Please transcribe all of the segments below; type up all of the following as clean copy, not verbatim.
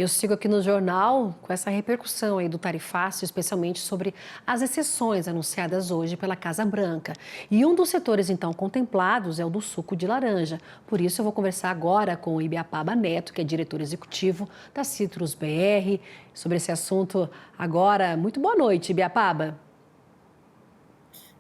Eu sigo aqui no jornal com essa repercussão aí do tarifácio, especialmente sobre as exceções anunciadas hoje pela Casa Branca. E um dos setores, então, contemplados é o do suco de laranja. Por isso, eu vou conversar agora com o Ibiapaba Neto, que é diretor executivo da Citrus BR, sobre esse assunto agora. Muito boa noite, Ibiapaba.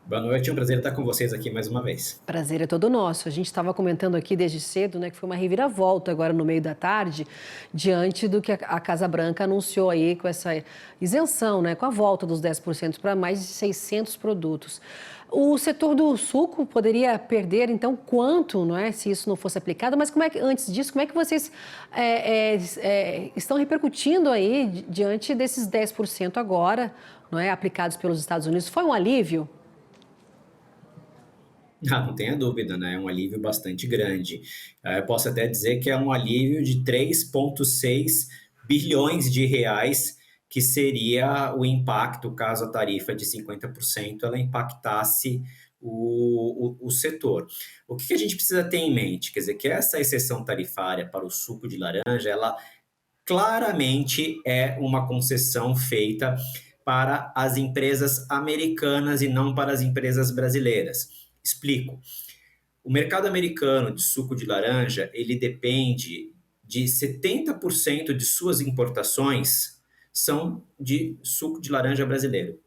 Boa noite, é um prazer estar com vocês aqui mais uma vez. Prazer é todo nosso. A gente estava comentando aqui desde cedo, né, que foi uma reviravolta agora no meio da tarde, diante do que a Casa Branca anunciou aí com essa isenção, né, com a volta dos 10% para mais de 600 produtos. O setor do suco poderia perder, então, quanto, não é, se isso não fosse aplicado? Mas como é que, antes disso, como é que vocês estão repercutindo aí diante desses 10% agora, não é, aplicados pelos Estados Unidos? Foi um alívio? Ah, não tenha dúvida, né? É um alívio bastante grande. Eu posso até dizer que é um alívio de 3,6 bilhões de reais, que seria o impacto caso a tarifa de 50% ela impactasse o setor. O que a gente precisa ter em mente? Quer dizer, que essa exceção tarifária para o suco de laranja, ela claramente é uma concessão feita para as empresas americanas e não para as empresas brasileiras. Explico. O mercado americano de suco de laranja, ele depende de 70% de suas importações são de suco de laranja brasileiro.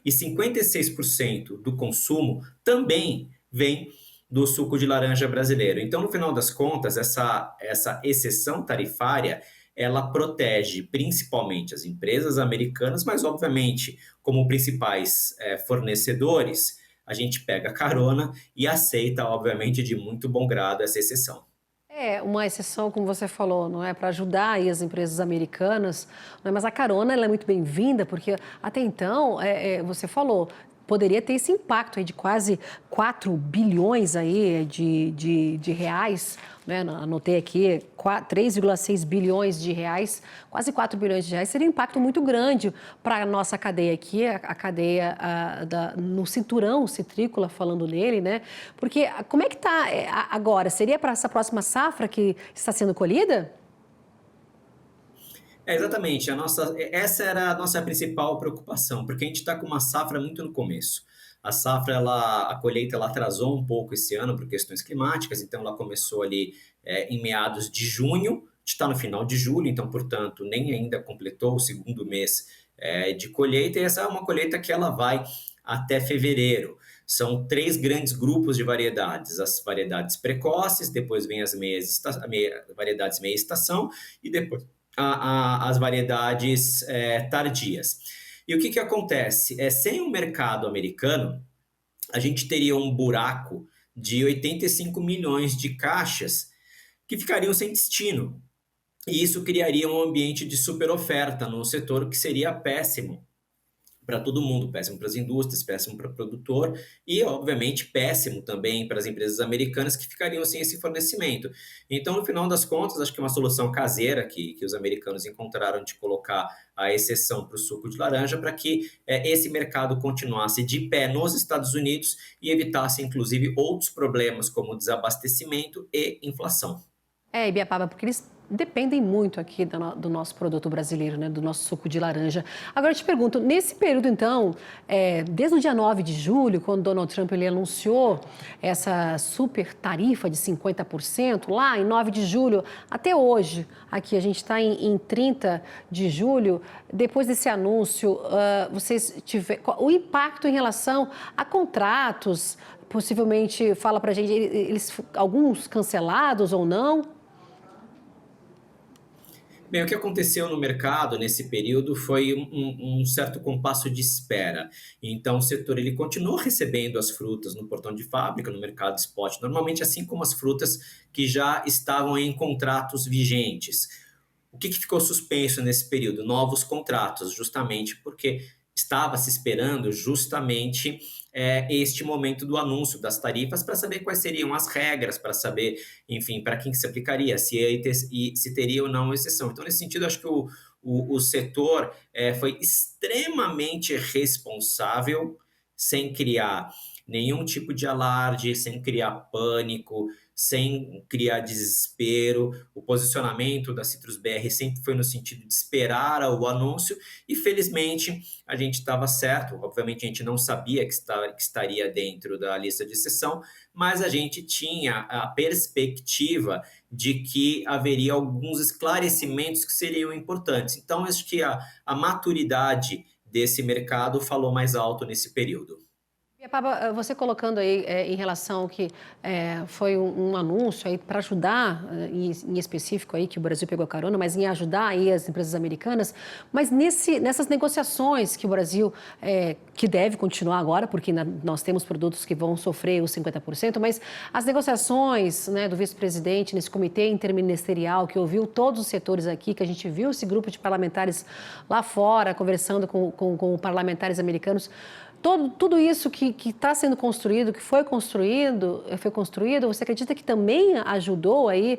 E 56% do consumo também vem do suco de laranja brasileiro. Então, no final das contas, essa exceção tarifária, ela protege principalmente as empresas americanas, mas obviamente, como principais fornecedores, a gente pega carona e aceita, obviamente, de muito bom grado essa exceção. É, uma exceção, como você falou, não é para ajudar aí as empresas americanas, não é? Mas a carona ela é muito bem-vinda, porque até então, você falou, poderia ter esse impacto aí de quase 4 bilhões aí de reais, né? Anotei aqui, 3,6 bilhões de reais, quase 4 bilhões de reais, seria um impacto muito grande para a nossa cadeia aqui, a cadeia no cinturão citrícola, falando nele, né? Porque como é que está agora? Seria para essa próxima safra que está sendo colhida? Exatamente, essa era a nossa principal preocupação, porque a gente está com uma safra muito no começo. A safra, a colheita, ela atrasou um pouco esse ano por questões climáticas, então ela começou ali em meados de junho, a gente está no final de julho, então, portanto, nem ainda completou o segundo mês de colheita, e essa é uma colheita que ela vai até fevereiro. São três grandes grupos de variedades: as variedades precoces, depois vem as variedades meia estação, e depois as variedades tardias. E o que acontece? Sem o mercado americano, a gente teria um buraco de 85 milhões de caixas que ficariam sem destino. E isso criaria um ambiente de super oferta no setor que seria péssimo para todo mundo, péssimo para as indústrias, péssimo para o produtor e, obviamente, péssimo também para as empresas americanas que ficariam sem esse fornecimento. Então, no final das contas, acho que é uma solução caseira que os americanos encontraram de colocar a exceção para o suco de laranja para que esse mercado continuasse de pé nos Estados Unidos e evitasse, inclusive, outros problemas como desabastecimento e inflação. É, Ibiapaba, porque eles dependem muito aqui do nosso produto brasileiro, né, do nosso suco de laranja. Agora eu te pergunto, nesse período então, desde o dia 9 de julho, quando Donald Trump ele anunciou essa super tarifa de 50%, lá em 9 de julho, até hoje, aqui a gente está em 30 de julho, depois desse anúncio, vocês tiveram o impacto em relação a contratos, possivelmente, fala pra gente, alguns cancelados ou não? Bem, o que aconteceu no mercado nesse período foi um certo compasso de espera. Então, o setor ele continuou recebendo as frutas no portão de fábrica, no mercado spot, normalmente assim como as frutas que já estavam em contratos vigentes. O que ficou suspenso nesse período? Novos contratos, justamente porque estava se esperando justamente este momento do anúncio das tarifas para saber quais seriam as regras, para saber, enfim, para quem que se aplicaria, se teria ou não exceção. Então, nesse sentido, acho que o setor foi extremamente responsável, sem criar nenhum tipo de alarde, sem criar pânico, sem criar desespero. O posicionamento da Citrus BR sempre foi no sentido de esperar o anúncio e, felizmente, a gente estava certo. Obviamente, a gente não sabia que estaria dentro da lista de exceção, mas a gente tinha a perspectiva de que haveria alguns esclarecimentos que seriam importantes. Então, acho que a maturidade desse mercado falou mais alto nesse período. E, Paba, você colocando aí em relação ao que foi um anúncio aí para ajudar, em específico aí que o Brasil pegou carona, mas em ajudar aí as empresas americanas, mas nessas negociações que o Brasil, que deve continuar agora, porque nós temos produtos que vão sofrer os 50%, mas as negociações, né, do vice-presidente nesse comitê interministerial que ouviu todos os setores aqui, que a gente viu esse grupo de parlamentares lá fora conversando com parlamentares americanos. Tudo isso que está sendo construído, que foi construído, você acredita que também ajudou aí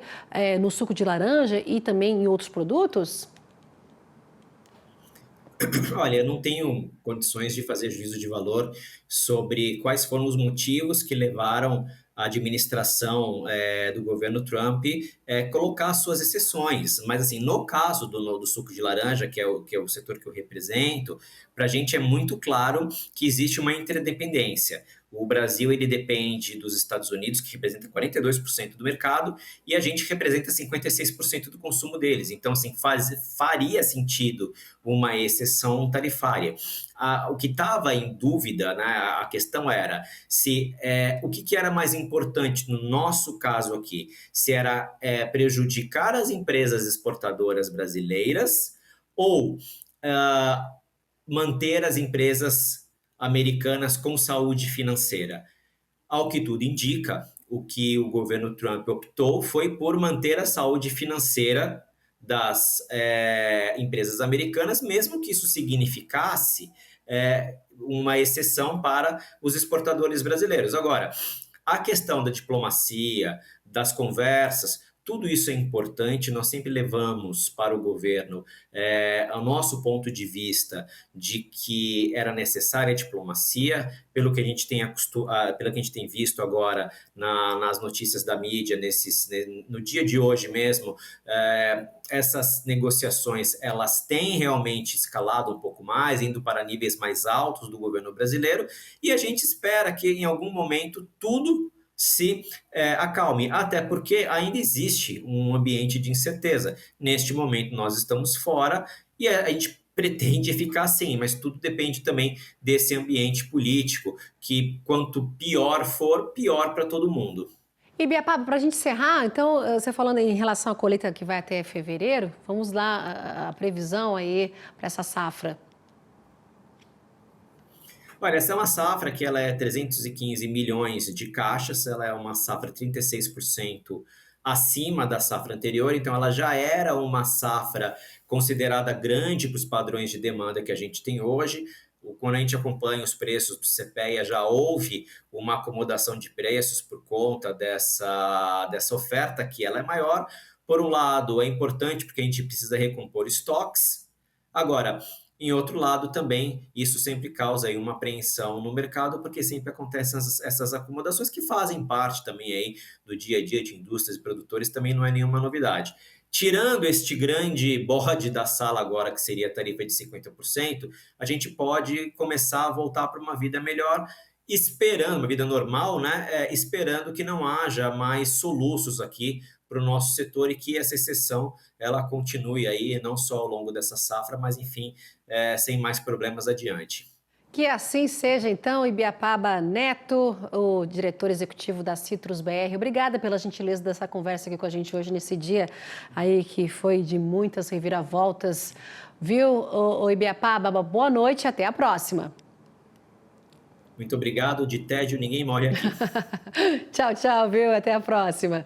no suco de laranja e também em outros produtos? Olha, eu não tenho condições de fazer juízo de valor sobre quais foram os motivos que levaram a administração do governo Trump colocar suas exceções. Mas, assim, no caso do suco de laranja, que é o setor que eu represento, para a gente é muito claro que existe uma interdependência. O Brasil ele depende dos Estados Unidos, que representa 42% do mercado, e a gente representa 56% do consumo deles. Então, assim, faria sentido uma exceção tarifária. O que estava em dúvida, né, a questão era se o que era mais importante no nosso caso aqui, se era prejudicar as empresas exportadoras brasileiras ou manter as empresas americanas com saúde financeira. Ao que tudo indica, o que o governo Trump optou foi por manter a saúde financeira das empresas americanas, mesmo que isso significasse uma exceção para os exportadores brasileiros. Agora, a questão da diplomacia, das conversas, tudo isso é importante, nós sempre levamos para o governo o nosso ponto de vista de que era necessária a diplomacia, pelo que a gente pelo que a gente tem visto agora nas notícias da mídia, no dia de hoje mesmo, essas negociações elas têm realmente escalado um pouco mais, indo para níveis mais altos do governo brasileiro, e a gente espera que em algum momento tudo se acalme, até porque ainda existe um ambiente de incerteza. Neste momento nós estamos fora e a gente pretende ficar assim, mas tudo depende também desse ambiente político, que quanto pior for, pior para todo mundo. E, Biapaba, para a gente encerrar, então, você falando em relação à colheita que vai até fevereiro, vamos lá, a previsão aí para essa safra. Olha, essa é uma safra que ela é 315 milhões de caixas, ela é uma safra 36% acima da safra anterior, então ela já era uma safra considerada grande para os padrões de demanda que a gente tem hoje. Quando a gente acompanha os preços do CPEA, já houve uma acomodação de preços por conta dessa oferta, que ela é maior. Por um lado, é importante porque a gente precisa recompor estoques. Agora, em outro lado também, isso sempre causa aí uma apreensão no mercado, porque sempre acontecem essas acomodações que fazem parte também aí do dia a dia de indústrias e produtores, também não é nenhuma novidade. Tirando este grande bode da sala agora, que seria a tarifa de 50%, a gente pode começar a voltar para uma vida melhor, esperando, uma vida normal, né? Esperando que não haja mais soluços aqui para o nosso setor e que essa exceção ela continue aí, não só ao longo dessa safra, mas enfim, sem mais problemas adiante. Que assim seja, então, Ibiapaba Neto, o diretor executivo da Citrus BR. Obrigada pela gentileza dessa conversa aqui com a gente hoje, nesse dia aí que foi de muitas reviravoltas. Viu, o Ibiapaba? Boa noite e até a próxima. Muito obrigado. De tédio, ninguém morre aqui. Tchau, tchau, viu? Até a próxima.